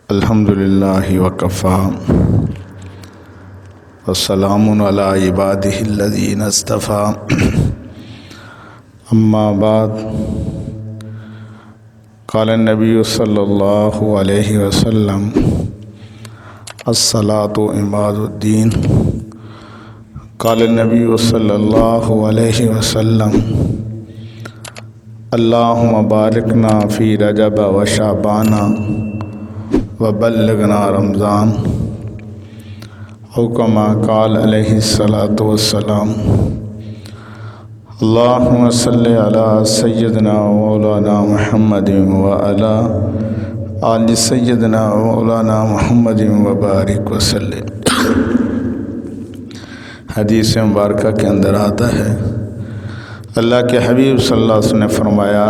الحمدللہ وکفی والسلام علی عبادہ الذین اصطفی اما بعد قال النبی صلی اللہ علیہ وسلم الصلاۃ عماد الدین قال النبی صلی اللہ علیہ وسلم اللہم بارکنا فی رجب و شعبان وبلغنا رمضان او کما قال علیہ الصلاۃ والسلام اللہم صلی علی سیدنا مولانا محمد وعلی آل سیدنا مولانا محمد وبارک وسلم۔ حدیث مبارکہ کے اندر آتا ہے اللہ کے حبیب صلی اللہ علیہ وسلم نے فرمایا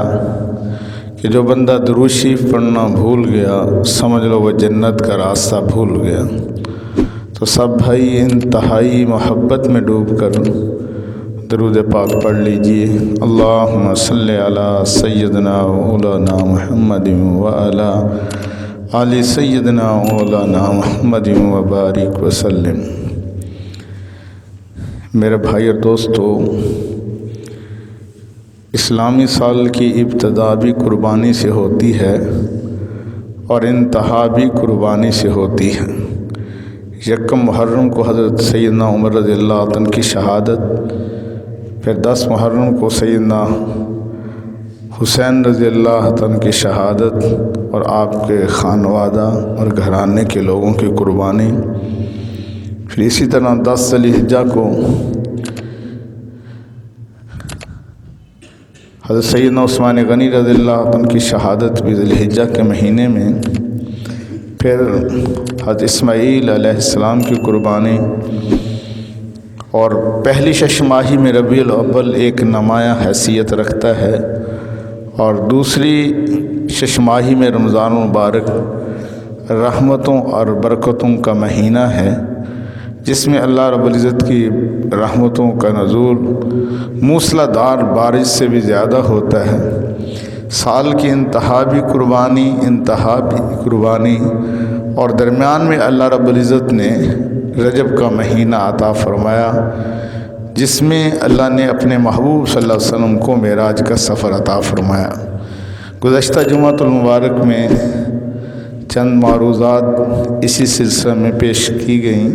کہ جو بندہ درود شریف پڑھنا بھول گیا سمجھ لو وہ جنت کا راستہ بھول گیا۔ تو سب بھائی انتہائی محبت میں ڈوب کر درود پاک پڑھ لیجئے۔ اللہم صلی علی سیدنا مولانا محمد وعلی آل سیدنا مولانا محمد وبارک وسلم۔ میرے بھائی اور دوستو، اسلامی سال کی ابتدا بھی قربانی سے ہوتی ہے اور انتہا بھی قربانی سے ہوتی ہے۔ یکم محرم کو حضرت سیدنا عمر رضی اللہ عنہ کی شہادت، پھر 10 محرم کو سیدنا حسین رضی اللہ عنہ کی شہادت اور آپ کے خانوادہ اور گھرانے کے لوگوں کی قربانی، پھر اسی طرح 10 ذی الحجہ کو حضرت سیدنا عثمان غنی رضی اللہ عنہ کی شہادت بھی ذی الحجہ کے مہینے میں، پھر حضرت اسماعیل علیہ السلام کی قربانی، اور پہلی شش ماہی میں ربیع الاول ایک نمایاں حیثیت رکھتا ہے، اور دوسری شش ماہی میں رمضان المبارک رحمتوں اور برکتوں کا مہینہ ہے، جس میں اللہ رب العزت کی رحمتوں کا نزول موسلا دھار بارش سے بھی زیادہ ہوتا ہے۔ سال کی انتہا بھی قربانی اور درمیان میں اللہ رب العزت نے رجب کا مہینہ عطا فرمایا، جس میں اللہ نے اپنے محبوب صلی اللہ علیہ وسلم کو معراج کا سفر عطا فرمایا۔ گزشتہ جمعۃ المبارک میں چند معروضات اسی سلسلے میں پیش کی گئیں۔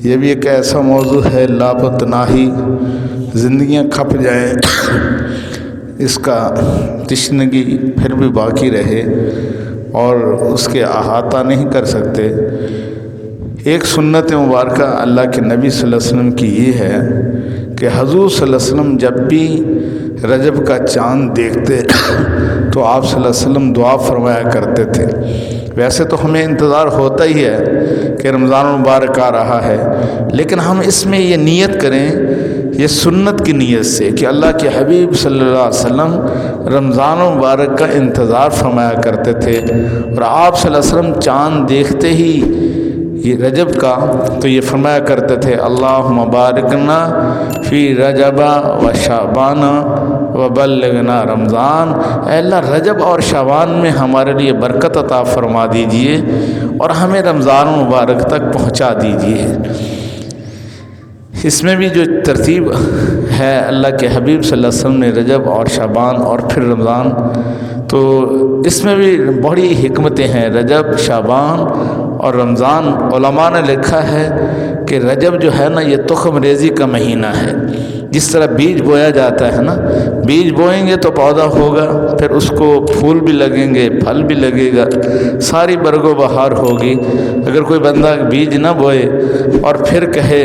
یہ بھی ایک ایسا موضوع ہے، لاپتناہی زندگیاں کھپ جائیں، اس کا تشنگی پھر بھی باقی رہے اور اس کے احاطہ نہیں کر سکتے۔ ایک سنت مبارکہ اللہ کے نبی صلی اللہ علیہ وسلم کی یہ ہے کہ حضور صلی اللہ علیہ وسلم جب بھی رجب کا چاند دیکھتے تو آپ صلی اللہ علیہ وسلم دعا فرمایا کرتے تھے۔ ویسے تو ہمیں انتظار ہوتا ہی ہے کہ رمضان المبارک آ رہا ہے، لیکن ہم اس میں یہ نیت کریں، یہ سنت کی نیت سے، کہ اللہ کے حبیب صلی اللہ علیہ وسلم رمضان المبارک کا انتظار فرمایا کرتے تھے، اور آپ صلی اللہ علیہ وسلم چاند دیکھتے ہی یہ رجب کا تو یہ فرمایا کرتے تھے اللہم بارکنا فی رجب و شعبان وبلغنا رمضان۔ اے اللہ رجب اور شعبان میں ہمارے لیے برکت عطا فرما دیجئے اور ہمیں رمضان مبارک تک پہنچا دیجئے۔ اس میں بھی جو ترتیب ہے، اللہ کے حبیب صلی اللہ علیہ وسلم نے رجب اور شعبان اور پھر رمضان، تو اس میں بھی بڑی حکمتیں ہیں۔ رجب، شعبان اور رمضان، علماء نے لکھا ہے کہ رجب جو ہے نا، یہ تخم ریزی کا مہینہ ہے۔ جس طرح بیج بویا جاتا ہے نا، بیج بوئیں گے تو پودا ہوگا، پھر اس کو پھول بھی لگیں گے، پھل بھی لگے گا، ساری برگ و بہار ہوگی۔ اگر کوئی بندہ بیج نہ بوئے اور پھر کہے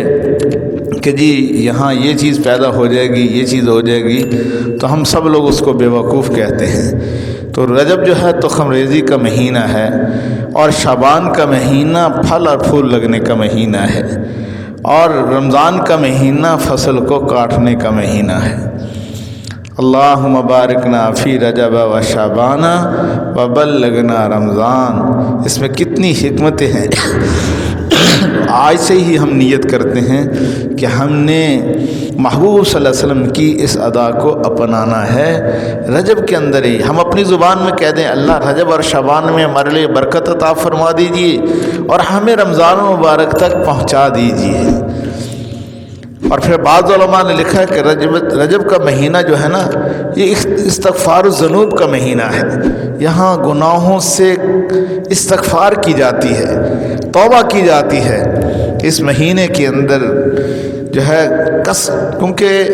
کہ جی یہاں یہ چیز پیدا ہو جائے گی، یہ چیز ہو جائے گی، تو ہم سب لوگ اس کو بے وقوف کہتے ہیں۔ تو رجب جو ہے تخم ریزی کا مہینہ ہے، اور شعبان کا مہینہ پھل اور پھول لگنے کا مہینہ ہے، اور رمضان کا مہینہ فصل کو کاٹنے کا مہینہ ہے۔ اللہم بارکنا فی رجب و شعبان وبلغنا رمضان، اس میں کتنی حکمتیں ہیں۔ آج سے ہی ہم نیت کرتے ہیں کہ ہم نے محبوب صلی اللہ علیہ وسلم کی اس ادا کو اپنانا ہے رجب کے اندر ہی۔ ہم اپنی زبان میں کہہ دیں اللہ رجب اور شعبان میں ہمارے لیے برکت عطا فرما دیجیے اور ہمیں رمضان مبارک تک پہنچا دیجیے۔ اور پھر بعض علماء نے لکھا ہے کہ رجب کا مہینہ جو ہے نا یہ استغفار الذنوب کا مہینہ ہے، یہاں گناہوں سے استغفار کی جاتی ہے، توبہ کی جاتی ہے اس مہینے کے اندر جو ہے کیونکہ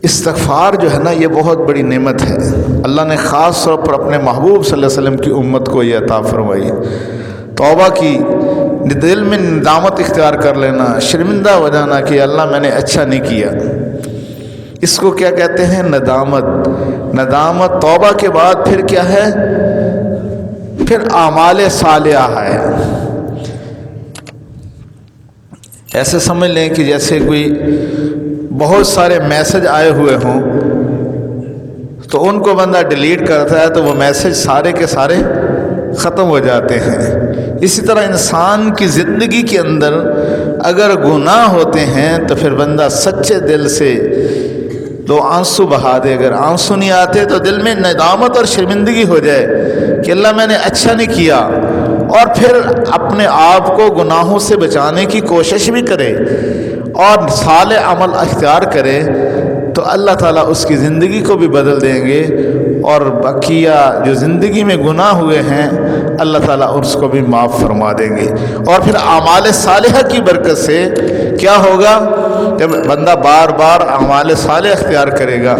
استغفار جو ہے نا یہ بہت بڑی نعمت ہے، اللہ نے خاص طور پر اپنے محبوب صلی اللہ علیہ وسلم کی امت کو یہ عطا فرمائی۔ توبہ کی، دل میں ندامت اختیار کر لینا، شرمندہ ہو جانا کہ اللہ میں نے اچھا نہیں کیا، اس کو کیا کہتے ہیں؟ ندامت۔ ندامت توبہ کے بعد پھر کیا ہے؟ پھر اعمال صالحہ ہے۔ ایسے سمجھ لیں کہ جیسے کوئی بہت سارے میسج آئے ہوئے ہوں تو ان کو بندہ ڈیلیٹ کرتا ہے تو وہ میسج سارے کے سارے ختم ہو جاتے ہیں۔ اسی طرح انسان کی زندگی کے اندر اگر گناہ ہوتے ہیں تو پھر بندہ سچے دل سے دو آنسو بہا دے، اگر آنسو نہیں آتے تو دل میں ندامت اور شرمندگی ہو جائے کہ اللہ میں نے اچھا نہیں کیا، اور پھر اپنے آپ کو گناہوں سے بچانے کی کوشش بھی کرے اور صالح عمل اختیار کرے تو اللہ تعالیٰ اس کی زندگی کو بھی بدل دیں گے، اور بقیہ جو زندگی میں گناہ ہوئے ہیں اللہ تعالیٰ اس کو بھی معاف فرما دیں گے۔ اور پھر اعمال صالحہ کی برکت سے کیا ہوگا؟ جب بندہ بار بار اعمال صالح اختیار کرے گا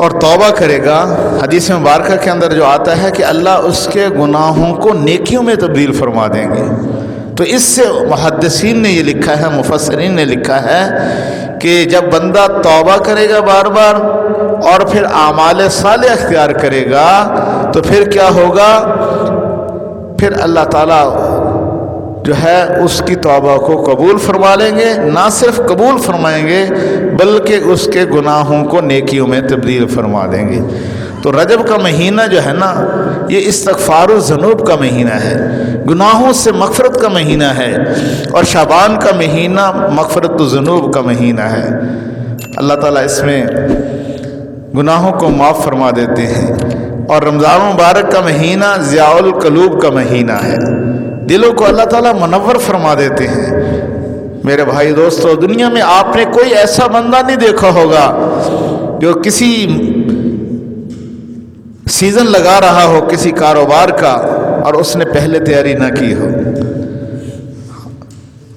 اور توبہ کرے گا، حدیث مبارکہ کے اندر جو آتا ہے کہ اللہ اس کے گناہوں کو نیکیوں میں تبدیل فرما دیں گے۔ تو اس سے محدثین نے یہ لکھا ہے، مفسرین نے لکھا ہے کہ جب بندہ توبہ کرے گا بار بار اور پھر اعمال صالح اختیار کرے گا تو پھر کیا ہوگا؟ پھر اللہ تعالیٰ جو ہے اس کی توبہ کو قبول فرما لیں گے، نہ صرف قبول فرمائیں گے بلکہ اس کے گناہوں کو نیکیوں میں تبدیل فرما دیں گے۔ تو رجب کا مہینہ جو ہے نا یہ استغفار الذنوب کا مہینہ ہے، گناہوں سے مغفرت کا مہینہ ہے، اور شعبان کا مہینہ مغفرت الذنوب کا مہینہ ہے۔ اللہ تعالیٰ اس میں گناہوں کو معاف فرما دیتے ہیں، اور رمضان مبارک کا مہینہ ضیاء القلوب کا مہینہ ہے، دلوں کو اللہ تعالیٰ منور فرما دیتے ہیں۔ میرے بھائی دوستو، دنیا میں آپ نے کوئی ایسا بندہ نہیں دیکھا ہوگا جو کسی سیزن لگا رہا ہو کسی کاروبار کا اور اس نے پہلے تیاری نہ کی ہو۔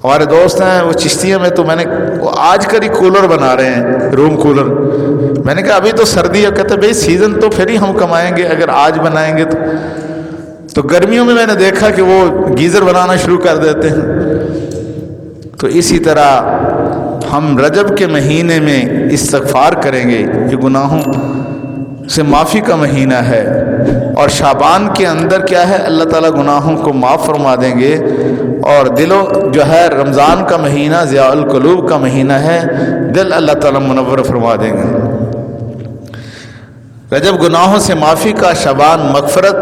ہمارے دوست ہیں وہ چشتیہ میں، تو میں نے وہ آج کل ہی کولر بنا رہے ہیں، روم کولر۔ میں نے کہا ابھی تو سردی ہے، کہتے بھئی سیزن تو پھر ہی ہم کمائیں گے اگر آج بنائیں گے تو گرمیوں میں نے دیکھا کہ وہ گیزر بنانا شروع کر دیتے ہیں۔ تو اسی طرح ہم رجب کے مہینے میں استغفار کریں گے، یہ گناہوں سے معافی کا مہینہ ہے، اور شعبان کے اندر کیا ہے؟ اللہ تعالیٰ گناہوں کو معاف فرما دیں گے، اور دلوں جو ہے رمضان کا مہینہ ضیاء القلوب کا مہینہ ہے، دل اللہ تعالیٰ منور فرما دیں گے۔ رجب گناہوں سے معافی کا، شعبان مغفرت،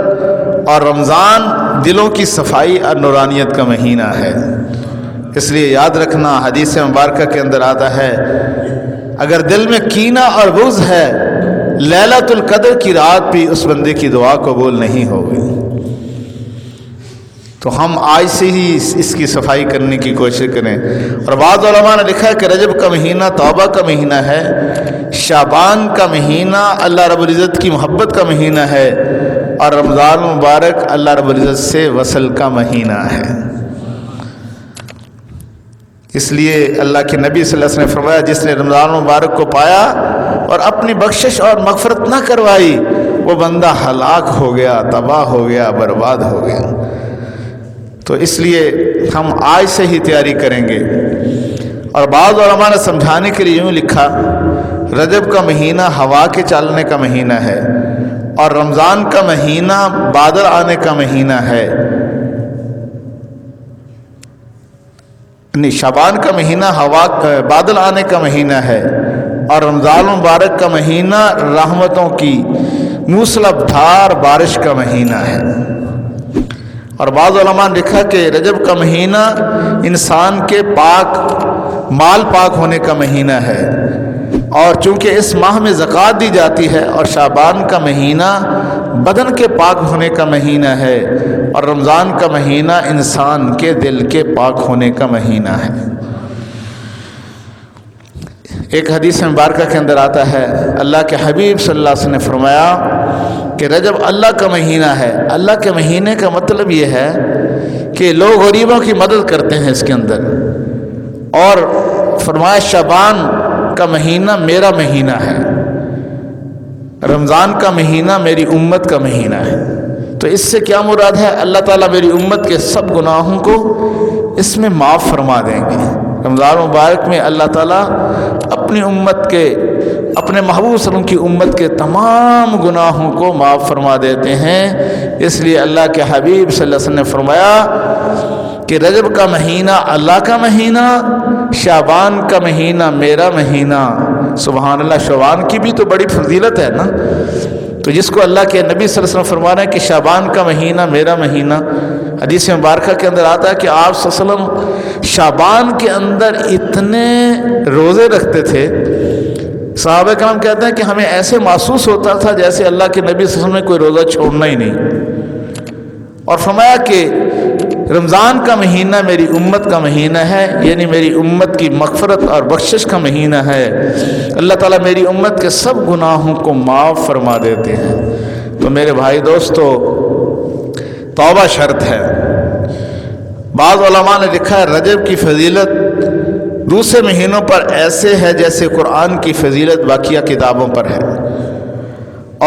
اور رمضان دلوں کی صفائی اور نورانیت کا مہینہ ہے۔ اس لیے یاد رکھنا، حدیث مبارکہ کے اندر آتا ہے اگر دل میں کینہ اور بغض ہے لیلۃ القدر کی رات بھی اس بندے کی دعا قبول نہیں ہوگی۔ تو ہم آج سے ہی اس کی صفائی کرنے کی کوشش کریں۔ اور بعض علماء نے لکھا ہے کہ رجب کا مہینہ توبہ کا مہینہ ہے، شعبان کا مہینہ اللہ رب العزت کی محبت کا مہینہ ہے، اور رمضان مبارک اللہ رب العزت سے وصل کا مہینہ ہے۔ اس لیے اللہ کے نبی صلی اللہ علیہ وسلم نے فرمایا جس نے رمضان مبارک کو پایا اور اپنی بخشش اور مغفرت نہ کروائی وہ بندہ ہلاک ہو گیا، تباہ ہو گیا، برباد ہو گیا۔ تو اس لیے ہم آج سے ہی تیاری کریں گے۔ اور بعض علماء نے سمجھانے کے لیے یوں لکھا، رجب کا مہینہ ہوا کے چلنے کا مہینہ ہے، اور رمضان کا مہینہ بادل آنے کا مہینہ ہے، شعبان کا مہینہ بادل آنے کا مہینہ ہے، اور رمضان مبارک کا مہینہ رحمتوں کی موسلا دھار بارش کا مہینہ ہے۔ اور بعض علماء نے لکھا کہ رجب کا مہینہ انسان کے مال پاک ہونے کا مہینہ ہے، اور چونکہ اس ماہ میں زکوٰۃ دی جاتی ہے، اور شعبان کا مہینہ بدن کے پاک ہونے کا مہینہ ہے، اور رمضان کا مہینہ انسان کے دل کے پاک ہونے کا مہینہ ہے۔ ایک حدیث مبارکہ کے اندر آتا ہے، اللہ کے حبیب صلی اللہ علیہ وسلم نے فرمایا کہ رجب اللہ کا مہینہ ہے۔ اللہ کے مہینے کا مطلب یہ ہے کہ لوگ غریبوں کی مدد کرتے ہیں اس کے اندر، اور فرمایا شعبان کا مہینہ میرا مہینہ ہے، رمضان کا مہینہ میری امت کا مہینہ ہے۔ تو اس سے کیا مراد ہے؟ اللہ تعالیٰ میری امت کے سب گناہوں کو اس میں معاف فرما دیں گے۔ رمضان مبارک میں اللہ تعالیٰ اپنی امت کے، اپنے محبوب صلی اللہ علیہ وسلم کی امت کے تمام گناہوں کو معاف فرما دیتے ہیں۔ اس لیے اللہ کے حبیب صلی اللہ علیہ وسلم نے فرمایا کہ رجب کا مہینہ اللہ کا مہینہ، شعبان کا مہینہ میرا مہینہ۔ سبحان اللہ، شعبان کی بھی تو بڑی فضیلت ہے نا۔ تو جس کو اللہ کے نبی صلی اللہ علیہ وسلم فرما رہے ہیں کہ شعبان کا مہینہ میرا مہینہ، حدیث مبارکہ کے اندر آتا ہے کہ آپ صلی اللہ علیہ وسلم شعبان کے اندر اتنے روزے رکھتے تھے، صحابہ کرام کہتے ہیں کہ ہمیں ایسے محسوس ہوتا تھا جیسے اللہ کے نبی صلی اللہ علیہ وسلم نے کوئی روزہ چھوڑنا ہی نہیں۔ اور فرمایا کہ رمضان کا مہینہ میری امت کا مہینہ ہے، یعنی میری امت کی مغفرت اور بخشش کا مہینہ ہے۔ اللہ تعالیٰ میری امت کے سب گناہوں کو معاف فرما دیتے ہیں۔ تو میرے بھائی دوستو، توبہ شرط ہے۔ بعض علماء نے لکھا ہے رجب کی فضیلت دوسرے مہینوں پر ایسے ہے جیسے قرآن کی فضیلت باقیہ کتابوں پر ہے،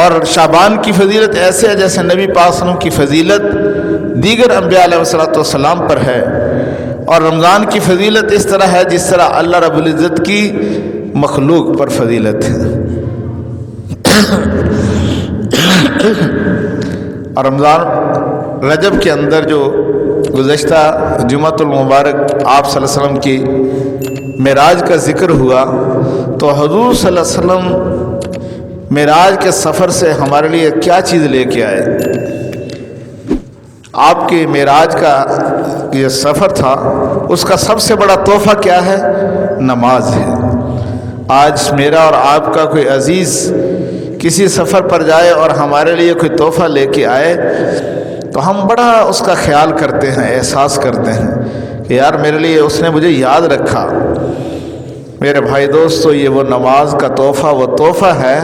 اور شعبان کی فضیلت ایسے ہے جیسے نبی پاک صلی اللہ علیہ وسلم کی فضیلت دیگر انبیاء علیہ السلام پر ہے، اور رمضان کی فضیلت اس طرح ہے جس طرح اللہ رب العزت کی مخلوق پر فضیلت ہے۔ اور رجب کے اندر جو گزشتہ جمعۃ المبارک آپ صلی اللہ علیہ وسلم کی معراج کا ذکر ہوا، تو حضور صلی اللہ علیہ وسلم معراج کے سفر سے ہمارے لیے کیا چیز لے کے آئے؟ آپ کے معراج کا یہ سفر تھا، اس کا سب سے بڑا تحفہ کیا ہے؟ نماز ہے۔ آج میرا اور آپ کا کوئی عزیز کسی سفر پر جائے اور ہمارے لیے کوئی تحفہ لے کے آئے تو ہم بڑا اس کا خیال کرتے ہیں، احساس کرتے ہیں کہ یار میرے لیے اس نے مجھے یاد رکھا۔ میرے بھائی دوستو، یہ وہ نماز کا تحفہ وہ تحفہ ہے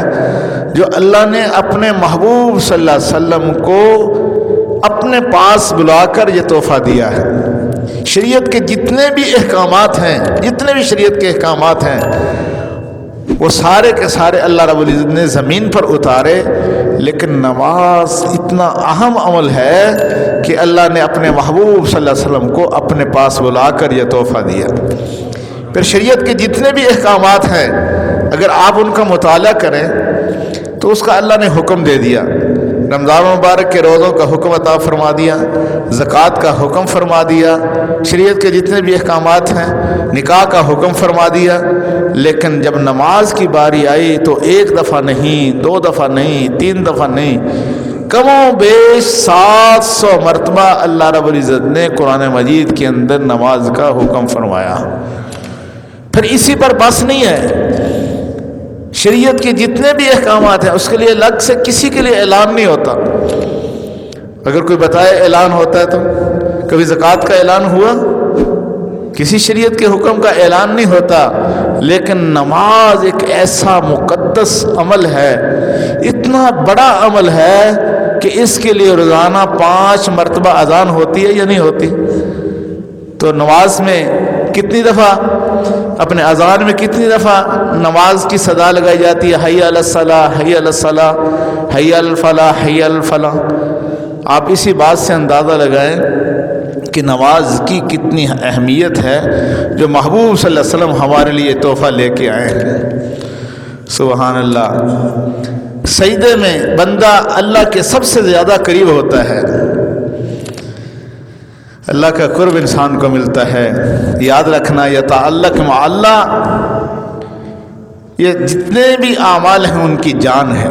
جو اللہ نے اپنے محبوب صلی اللہ علیہ وسلم کو اپنے پاس بلا کر یہ تحفہ دیا ہے۔ شریعت کے جتنے بھی احکامات ہیں، جتنے بھی شریعت کے احکامات ہیں، وہ سارے کے سارے اللہ رب العزت نے زمین پر اتارے، لیکن نماز اتنا اہم عمل ہے کہ اللہ نے اپنے محبوب صلی اللہ علیہ وسلم کو اپنے پاس بلا کر یہ تحفہ دیا۔ پھر شریعت کے جتنے بھی احکامات ہیں، اگر آپ ان کا مطالعہ کریں تو اس کا اللہ نے حکم دے دیا۔ رمضان مبارک کے روزوں کا حکم عطا فرما دیا، زکوٰۃ کا حکم فرما دیا، شریعت کے جتنے بھی احکامات ہیں، نکاح کا حکم فرما دیا، لیکن جب نماز کی باری آئی تو ایک دفعہ نہیں، دو دفعہ نہیں، تین دفعہ نہیں، کم و بیش 700 مرتبہ اللہ رب العزت نے قرآن مجید کے اندر نماز کا حکم فرمایا۔ پھر اسی پر بس نہیں ہے، شریعت کے جتنے بھی احکامات ہیں اس کے لیے الگ سے کسی کے لیے اعلان نہیں ہوتا۔ اگر کوئی بتائے اعلان ہوتا ہے تو کبھی زکوٰۃ کا اعلان ہوا؟ کسی شریعت کے حکم کا اعلان نہیں ہوتا، لیکن نماز ایک ایسا مقدس عمل ہے، اتنا بڑا عمل ہے کہ اس کے لیے روزانہ 5 مرتبہ اذان ہوتی ہے یا نہیں ہوتی؟ تو نماز میں کتنی دفعہ، اپنے اذان میں کتنی دفعہ نماز کی صدا لگائی جاتی ہے؟ حی علی الصلاۃ، حی علی الصلاۃ، حی علی الفلاح، حی علی الفلاح۔ آپ اسی بات سے اندازہ لگائیں کہ نماز کی کتنی اہمیت ہے جو محبوب صلی اللہ علیہ وسلم ہمارے لیے تحفہ لے کے آئے ہیں۔ سبحان اللہ۔ سجدے میں بندہ اللہ کے سب سے زیادہ قریب ہوتا ہے، اللہ کا قرب انسان کو ملتا ہے۔ یاد رکھنا، یتعلق مع اللہ، یہ جتنے بھی اعمال ہیں ان کی جان ہے۔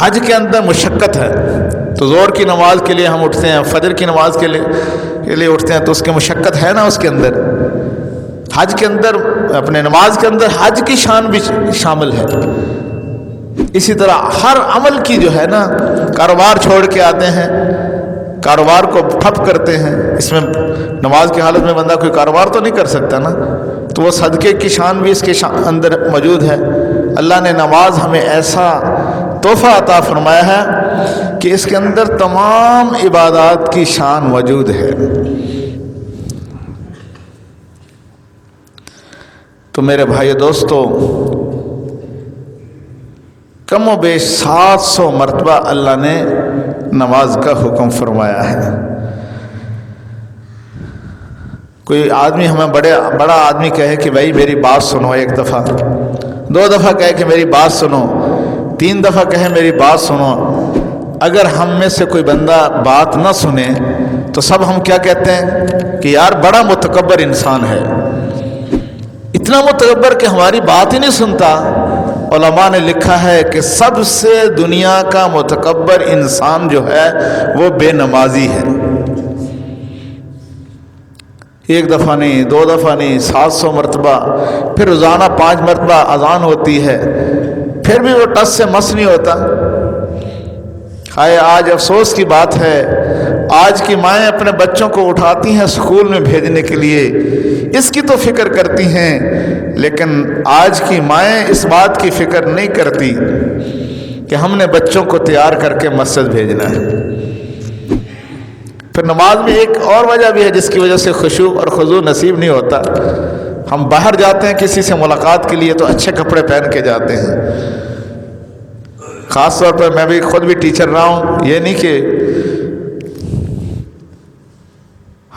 حج کے اندر مشقت ہے، تو زور کی نماز کے لیے ہم اٹھتے ہیں، فجر کی نماز کے لیے اٹھتے ہیں، تو اس کی مشقت ہے نا اس کے اندر۔ حج کے اندر اپنے نماز کے اندر حج کی شان بھی شامل ہے۔ اسی طرح ہر عمل کی جو ہے نا، کاروبار چھوڑ کے آتے ہیں، کاروبار کو ٹھپ کرتے ہیں، اس میں نماز کی حالت میں بندہ کوئی کاروبار تو نہیں کر سکتا نا، تو وہ صدقے کی شان بھی اس کے اندر موجود ہے۔ اللہ نے نماز ہمیں ایسا تحفہ عطا فرمایا ہے کہ اس کے اندر تمام عبادات کی شان موجود ہے۔ تو میرے بھائی دوستو، کم و بیش 700 مرتبہ اللہ نے نماز کا حکم فرمایا ہے۔ کوئی آدمی ہمیں بڑا آدمی کہے کہ بھائی میری بات سنو، ایک دفعہ 2 دفعہ کہے کہ میری بات سنو، 3 دفعہ کہے میری بات سنو، اگر ہم میں سے کوئی بندہ بات نہ سنے تو سب ہم کیا کہتے ہیں کہ یار بڑا متکبر انسان ہے، اتنا متکبر کہ ہماری بات ہی نہیں سنتا۔ علماء نے لکھا ہے کہ سب سے دنیا کا متکبر انسان جو ہے وہ بے نمازی ہے۔ 1 دفعہ نہیں، 2 دفعہ نہیں، 700 مرتبہ، پھر روزانہ 5 مرتبہ اذان ہوتی ہے، پھر بھی وہ ٹس سے مس نہیں ہوتا۔ ہائے آج افسوس کی بات ہے، آج کی مائیں اپنے بچوں کو اٹھاتی ہیں اسکول میں بھیجنے کے لیے، اس کی تو فکر کرتی ہیں، لیکن آج کی مائیں اس بات کی فکر نہیں کرتی کہ ہم نے بچوں کو تیار کر کے مسجد بھیجنا ہے۔ پھر نماز میں ایک اور وجہ بھی ہے جس کی وجہ سے خشوع اور خضوع نصیب نہیں ہوتا۔ ہم باہر جاتے ہیں کسی سے ملاقات کے لیے تو اچھے کپڑے پہن کے جاتے ہیں، خاص طور پر میں بھی خود بھی ٹیچر رہا ہوں، یہ نہیں کہ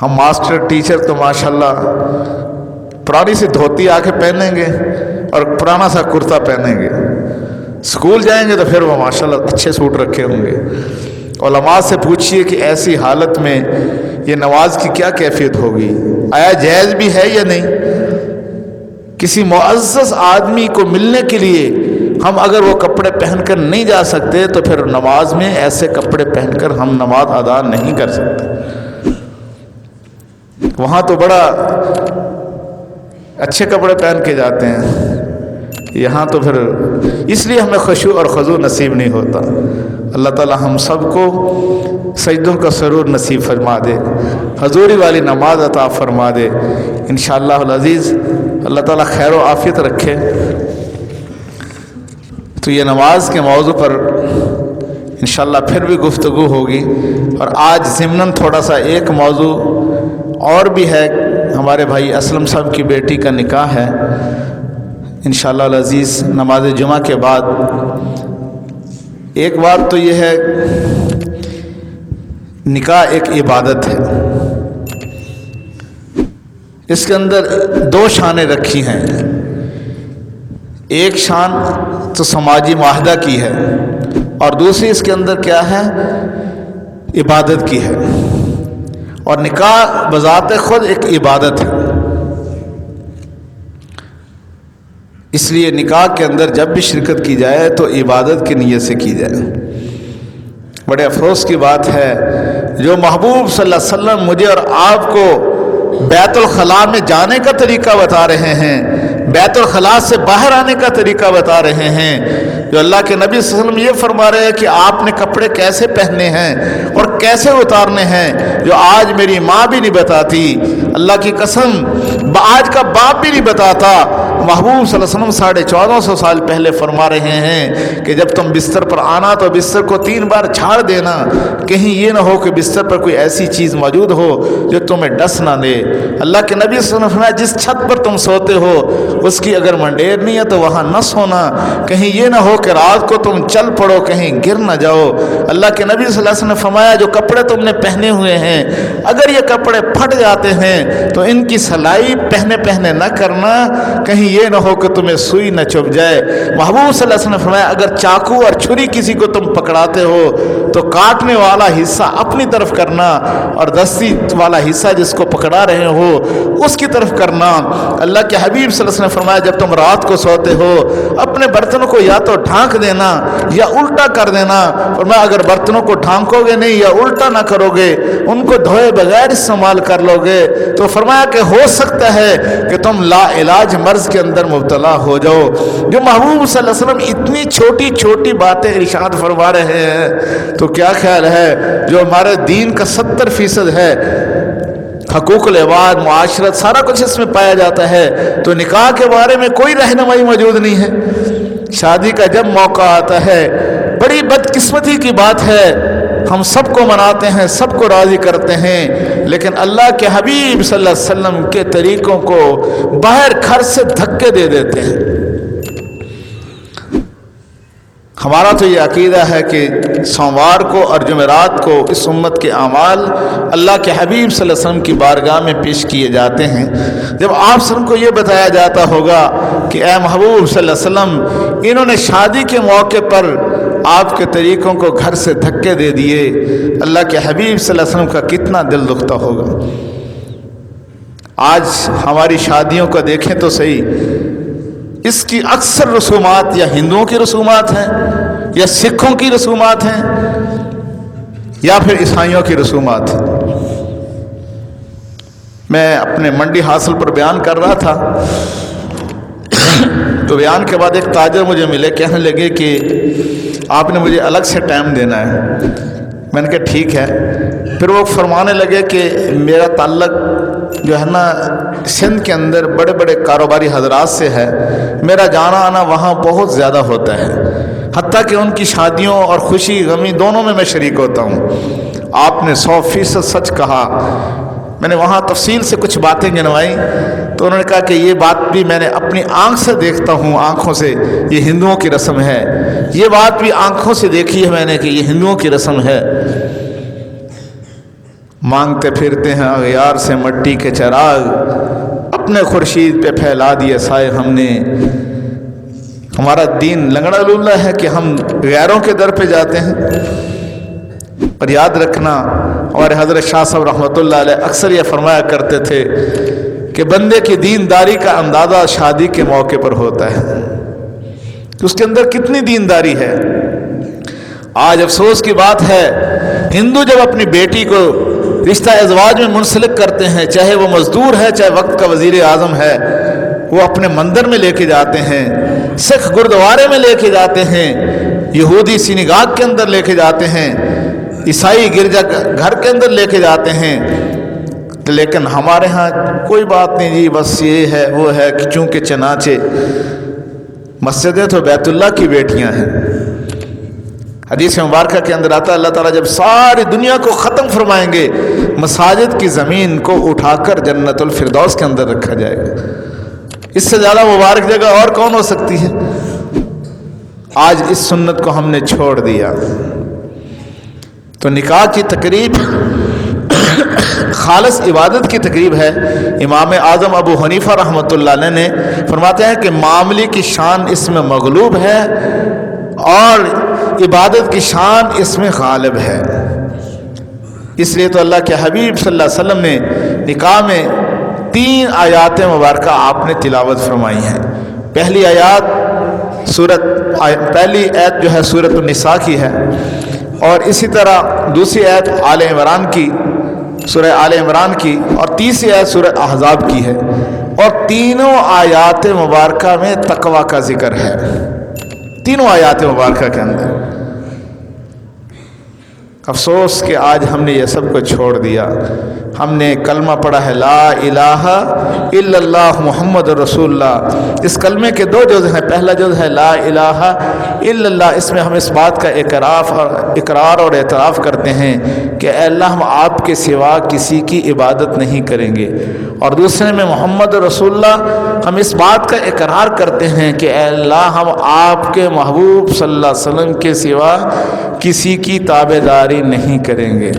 ہم ماسٹر ٹیچر تو ماشاءاللہ پرانی سی دھوتی آ کے پہنیں گے اور پرانا سا کرتا پہنیں گے، اسکول جائیں گے تو پھر وہ ماشاءاللہ اچھے سوٹ رکھے ہوں گے۔ علماء سے پوچھئے کہ ایسی حالت میں یہ نماز کی کیا کیفیت ہوگی، آیا جائز بھی ہے یا نہیں؟ کسی معزز آدمی کو ملنے کے لیے ہم اگر وہ کپڑے پہن کر نہیں جا سکتے تو پھر نماز میں ایسے کپڑے پہن کر ہم نماز ادا نہیں کر سکتے۔ وہاں تو بڑا اچھے کپڑے پہن کے جاتے ہیں، یہاں تو پھر اس لیے ہمیں خشوع اور خضوع نصیب نہیں ہوتا۔ اللہ تعالی ہم سب کو سجدوں کا سرور نصیب فرما دے، حضوری والی نماز عطا فرما دے انشاءاللہ العزیز۔ اللہ تعالی خیر و عافیت رکھے۔ تو یہ نماز کے موضوع پر انشاءاللہ پھر بھی گفتگو ہوگی، اور آج ضمناً تھوڑا سا ایک موضوع اور بھی ہے، ہمارے بھائی اسلم صاحب کی بیٹی کا نکاح ہے انشاءاللہ العزیز نماز جمعہ کے بعد۔ ایک بات تو یہ ہے، نکاح ایک عبادت ہے، اس کے اندر 2 شانیں رکھی ہیں، ایک شان تو سماجی معاہدہ کی ہے اور دوسری اس کے اندر کیا ہے، عبادت کی ہے۔ اور نکاح بذات خود ایک عبادت ہے، اس لیے نکاح کے اندر جب بھی شرکت کی جائے تو عبادت کی نیت سے کی جائے۔ بڑے افسوس کی بات ہے جو محبوب صلی اللہ علیہ وسلم مجھے اور آپ کو بیت الخلاء میں جانے کا طریقہ بتا رہے ہیں، بیت الخلاء سے باہر آنے کا طریقہ بتا رہے ہیں، جو اللہ کے نبی صلی اللہ علیہ وسلم یہ فرما رہے ہیں کہ آپ نے کپڑے کیسے پہننے ہیں اور کیسے اتارنے ہیں، جو آج میری ماں بھی نہیں بتاتی، اللہ کی قسم آج کا باپ بھی نہیں بتاتا۔ محبوب صلی اللہ علیہ وسلم 1450 سال پہلے فرما رہے ہیں کہ جب تم بستر پر آنا تو بستر کو 3 بار جھاڑ دینا، کہیں یہ نہ ہو کہ بستر پر کوئی ایسی چیز موجود ہو جو تمہیں ڈس نہ دے۔ اللہ کے نبی صلی اللہ علیہ وسلم نے فرمایا جس چھت پر تم سوتے ہو اس کی اگر منڈیر نہیں ہے تو وہاں نہ سونا، کہیں یہ نہ ہو کہ رات کو تم چل پڑو کہیں گر نہ جاؤ۔ اللہ کے نبی صلی اللہ علیہ وسلم نے فرمایا جو کپڑے تم نے پہنے ہوئے ہیں اگر یہ کپڑے پھٹ جاتے ہیں تو ان کی سلائی پہنے نہ کرنا، کہیں یہ نہ ہو کہ تمہیں سوئی نہ چبھ جائے۔ محبوب صلی اللہ علیہ وسلم نے فرمایا اگر چاقو اور چھری کسی کو تم پکڑاتے ہو تو کاٹنے والا حصہ اپنی طرف کرنا اور دستی والا حصہ جس کو پکڑا رہے ہو اس کی طرف کرنا۔ اللہ کے حبیب صلی اللہ علیہ وسلم نے فرمایا جب تم رات کو سوتے ہو اپنے برتنوں کو یا تو ڈھانک دینا یا الٹا کر دینا۔ فرمایا اگر برتنوں کو ڈھانکو گے نہیں یا الٹا نہ کرو گے، ان کو دھوئے بغیر استعمال کر لو گے تو فرمایا کہ ہو سکتا ہے کہ تم لا علاج مرض کے اندر مبتلا ہو جاؤ۔ جو محبوب صلی اللہ علیہ وسلم اتنی چھوٹی چھوٹی باتیں ارشاد فرما رہے ہیں تو کیا خیال ہے جو ہمارے دین کا 70% ہے، حقوق العباد، معاشرت، سارا کچھ اس میں پایا جاتا ہے، تو نکاح کے بارے میں کوئی رہنمائی موجود نہیں ہے۔ شادی کا جب موقع آتا ہے بڑی بدقسمتی کی بات ہے، ہم سب کو مناتے ہیں، سب کو راضی کرتے ہیں، لیکن اللہ کے حبیب صلی اللہ علیہ وسلم کے طریقوں کو باہر گھر سے دھکے دے دیتے ہیں۔ ہمارا تو یہ عقیدہ ہے کہ سوموار کو اور جمعرات کو اس امت کے اعمال اللہ کے حبیب صلی اللہ علیہ وسلم کی بارگاہ میں پیش کیے جاتے ہیں۔ جب آپ صلی اللہ علیہ وسلم کو یہ بتایا جاتا ہوگا کہ اے محبوب صلی اللہ علیہ وسلم انہوں نے شادی کے موقع پر آپ کے طریقوں کو گھر سے دھکے دے دیے، اللہ کے حبیب صلی اللہ علیہ وسلم کا کتنا دل دکھتا ہوگا۔ آج ہماری شادیوں کو دیکھیں تو صحیح، اس کی اکثر رسومات یا ہندوؤں کی رسومات ہیں یا سکھوں کی رسومات ہیں یا پھر عیسائیوں کی رسومات ہیں۔ میں اپنے منڈی حاصل پر بیان کر رہا تھا تو بیان کے بعد ایک تاجر مجھے ملے، کہنے لگے کہ آپ نے مجھے الگ سے ٹائم دینا ہے۔ میں نے کہا ٹھیک ہے۔ پھر وہ فرمانے لگے کہ میرا تعلق جو ہے نا سندھ کے اندر بڑے بڑے کاروباری حضرات سے ہے، میرا جانا آنا وہاں بہت زیادہ ہوتا ہے، حتیٰ کہ ان کی شادیوں اور خوشی غمی دونوں میں شریک ہوتا ہوں۔ آپ نے 100% سچ کہا۔ میں نے وہاں تفصیل سے کچھ باتیں گنوائیں تو انہوں نے کہا کہ یہ بات بھی میں نے اپنی آنکھ سے دیکھتا ہوں، آنکھوں سے، یہ ہندوؤں کی رسم ہے، یہ بات بھی آنکھوں سے دیکھی ہے میں نے کہ یہ ہندوؤں کی رسم ہے۔ مانگتے پھرتے ہیں اغیار سے مٹی کے چراغ، اپنے خورشید پہ پھیلا دیے سائے ہم نے۔ ہمارا دین لنگڑا لولا ہے کہ ہم غیروں کے در پہ جاتے ہیں۔ اور یاد رکھنا ہمارے حضرت شاہ صاحب رحمۃ اللہ علیہ اکثر یہ فرمایا کرتے تھے کہ بندے کی دینداری کا اندازہ شادی کے موقع پر ہوتا ہے کہ اس کے اندر کتنی دینداری ہے۔ آج افسوس کی بات ہے، ہندو جب اپنی بیٹی کو رشتہ ازواج میں منسلک کرتے ہیں، چاہے وہ مزدور ہے چاہے وقت کا وزیر اعظم ہے، وہ اپنے مندر میں لے کے جاتے ہیں، سکھ گردوارے میں لے کے جاتے ہیں، یہودی سینگاگ کے اندر لے کے جاتے ہیں، عیسائی گرجا گھر کے اندر لے کے جاتے ہیں، لیکن ہمارے ہاں کوئی بات نہیں جی، بس یہ ہے وہ ہے کہ چونکہ چنانچہ مسجدیں تو بیت اللہ کی بیٹیاں ہیں۔ حدیث مبارکہ کے اندر آتا ہے اللہ تعالیٰ جب ساری دنیا کو ختم فرمائیں گے، مساجد کی زمین کو اٹھا کر جنت الفردوس کے اندر رکھا جائے گا۔ اس سے زیادہ مبارک جگہ اور کون ہو سکتی ہے؟ آج اس سنت کو ہم نے چھوڑ دیا۔ تو نکاح کی تقریب خالص عبادت کی تقریب ہے۔ امام اعظم ابو حنیفہ رحمۃ اللہ علیہ نے فرماتے ہیں کہ معاملے کی شان اس میں مغلوب ہے اور عبادت کی شان اس میں غالب ہے۔ اس لیے تو اللہ کے حبیب صلی اللہ علیہ وسلم نے نکاح میں 3 آیات مبارکہ آپ نے تلاوت فرمائی ہیں۔ پہلی آیت جو ہے سورۃ النساء کی ہے، اور اسی طرح دوسری آیت آل عمران کی، سورہ آل عمران کی، اور تیسری آیت سورہ احزاب کی ہے، اور تینوں آیات مبارکہ میں تقوی کا ذکر ہے۔ تینوں آیات مبارکہ کے اندر افسوس کہ آج ہم نے یہ سب کو چھوڑ دیا۔ ہم نے کلمہ پڑھا ہے لا الہ الا اللہ محمد رسول اللہ۔ اس کلمے کے 2 جز ہیں۔ پہلا جز ہے لا الہ الا اللہ، اس میں ہم اس بات کا اقرار اور اعتراف کرتے ہیں کہ اے اللہ ہم آپ کے سوا کسی کی عبادت نہیں کریں گے، اور دوسرے میں محمد رسول اللہ، ہم اس بات کا اقرار کرتے ہیں کہ اے اللہ ہم آپ کے محبوب صلی اللہ علیہ وسلم کے سوا کسی کی تابعداری نہیں کریں گے۔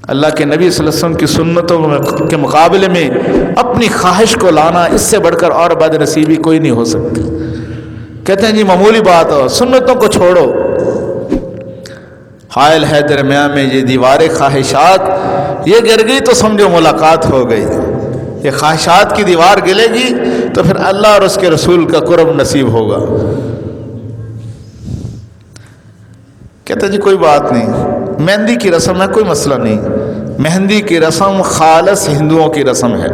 اللہ کے نبی صلی اللہ علیہ وسلم کی سنتوں کے مقابلے میں اپنی خواہش کو لانا، اس سے بڑھ کر اور بد نصیبی کوئی نہیں ہو سکتی۔ کہتے ہیں جی معمولی بات ہو، سنتوں کو چھوڑو، حائل ہے درمیان میں یہ دیوار خواہشات، یہ گر گئی تو سمجھو ملاقات ہو گئی۔ یہ خواہشات کی دیوار گلے گی تو پھر اللہ اور اس کے رسول کا قرب نصیب ہوگا۔ کہتے ہیں جی کوئی بات نہیں، مہندی کی رسم ہے، کوئی مسئلہ نہیں۔ مہندی کی رسم خالص ہندوؤں کی رسم ہے،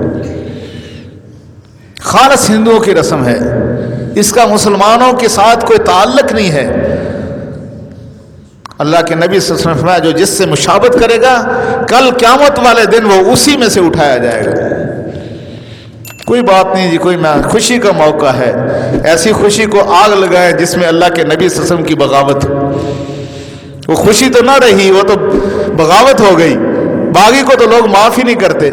خالص ہندوؤں کی رسم ہے، اس کا مسلمانوں کے ساتھ کوئی تعلق نہیں ہے۔ اللہ کے نبی صلی اللہ علیہ وسلم نے فرمایا جو جس سے مشابہت کرے گا کل قیامت والے دن وہ اسی میں سے اٹھایا جائے گا۔ کوئی بات نہیں جی، کوئی خوشی کا موقع ہے، ایسی خوشی کو آگ لگائیں جس میں اللہ کے نبی صلی اللہ علیہ وسلم کی بغاوت ہو۔ وہ خوشی تو نہ رہی، وہ تو بغاوت ہو گئی۔ باغی کو تو لوگ معاف ہی نہیں کرتے۔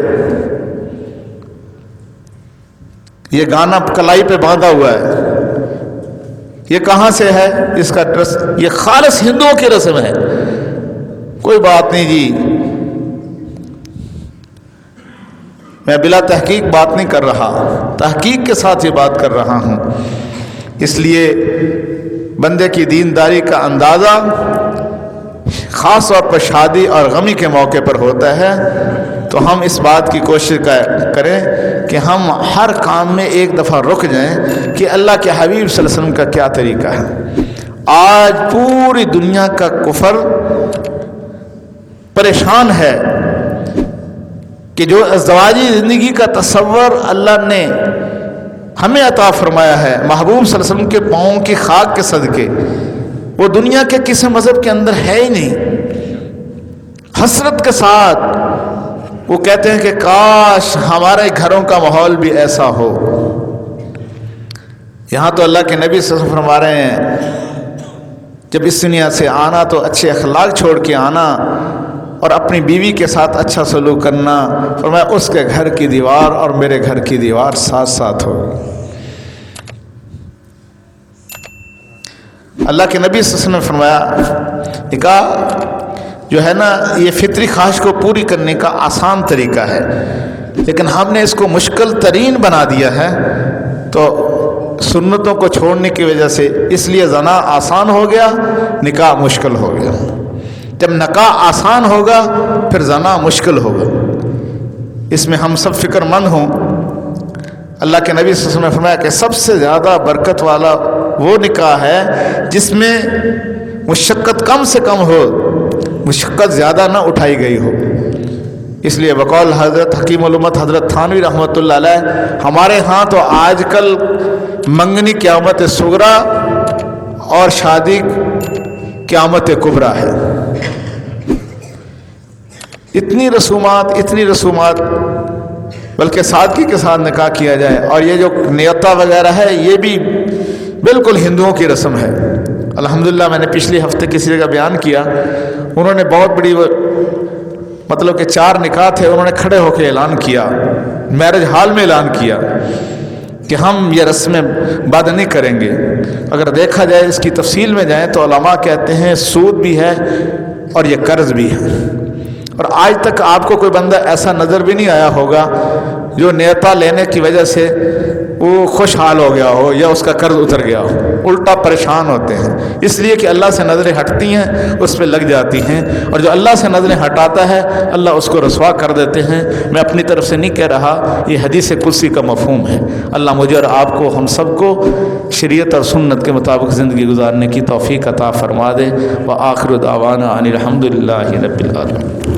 یہ گانا کلائی پہ باندھا ہوا ہے، یہ کہاں سے ہے؟ اس کا یہ خالص ہندوؤں کی رسم ہے۔ کوئی بات نہیں جی، میں بلا تحقیق بات نہیں کر رہا، تحقیق کے ساتھ یہ بات کر رہا ہوں۔ اس لیے بندے کی دینداری کا اندازہ خاص طور پر شادی اور غمی کے موقع پر ہوتا ہے، تو ہم اس بات کی کوشش کریں کہ ہم ہر کام میں ایک دفعہ رک جائیں کہ اللہ کے حبیب صلی اللہ علیہ وسلم کا کیا طریقہ ہے۔ آج پوری دنیا کا کفر پریشان ہے کہ جو ازدواجی زندگی کا تصور اللہ نے ہمیں عطا فرمایا ہے محبوب صلی اللہ علیہ وسلم کے پاؤں کی خاک کے صدقے، وہ دنیا کے کسی مذہب کے اندر ہے ہی نہیں۔ حسرت کے ساتھ وہ کہتے ہیں کہ کاش ہمارے گھروں کا ماحول بھی ایسا ہو۔ یہاں تو اللہ کے نبی صلی اللہ علیہ وسلم فرما رہے ہیں جب اس دنیا سے آنا تو اچھے اخلاق چھوڑ کے آنا اور اپنی بیوی کے ساتھ اچھا سلوک کرنا۔ فرمایا اس کے گھر کی دیوار اور میرے گھر کی دیوار ساتھ ساتھ ہو۔ اللہ کے نبی صلی اللہ علیہ وسلم نے فرمایا نکاح جو ہے نا یہ فطری خواہش کو پوری کرنے کا آسان طریقہ ہے، لیکن ہم نے اس کو مشکل ترین بنا دیا ہے، تو سنتوں کو چھوڑنے کی وجہ سے اس لیے زنا آسان ہو گیا، نکاح مشکل ہو گیا۔ جب نکاح آسان ہوگا پھر زنا مشکل ہوگا۔ اس میں ہم سب فکر مند ہوں۔ اللہ کے نبی صلی اللہ علیہ وسلم نے فرمایا کہ سب سے زیادہ برکت والا وہ نکاح ہے جس میں مشقت کم سے کم ہو، مشقت زیادہ نہ اٹھائی گئی ہو۔ اس لیے بقول حضرت حکیم الامت حضرت تھانوی رحمۃ اللہ علیہ، ہمارے ہاں تو آج کل منگنی قیامت صغریٰ اور شادی قیامت کبریٰ ہے۔ اتنی رسومات بلکہ سادگی کے ساتھ نکاح کیا جائے، اور یہ جو نیتا وغیرہ ہے یہ بھی بالکل ہندوؤں کی رسم ہے۔ الحمدللہ میں نے پچھلے ہفتے کسی جگہ بیان کیا، انہوں نے بہت بڑی مطلب کہ 4 نکاح تھے، انہوں نے کھڑے ہو کے اعلان کیا، میرج ہال میں اعلان کیا کہ ہم یہ رسمیں بد نہیں کریں گے۔ اگر دیکھا جائے اس کی تفصیل میں جائیں تو علماء کہتے ہیں سود بھی ہے اور یہ قرض بھی ہے، اور آج تک آپ کو کوئی بندہ ایسا نظر بھی نہیں آیا ہوگا جو نیتا لینے کی وجہ سے وہ خوشحال ہو گیا ہو یا اس کا قرض اتر گیا ہو، الٹا پریشان ہوتے ہیں، اس لیے کہ اللہ سے نظریں ہٹتی ہیں، اس پہ لگ جاتی ہیں، اور جو اللہ سے نظریں ہٹاتا ہے اللہ اس کو رسوا کر دیتے ہیں۔ میں اپنی طرف سے نہیں کہہ رہا، یہ حدیث قدسی کا مفہوم ہے۔ اللہ مجھے اور آپ کو، ہم سب کو شریعت اور سنت کے مطابق زندگی گزارنے کی توفیق عطا فرما دے۔ وآخر دعوانا ان الحمد للہ رب العالمین۔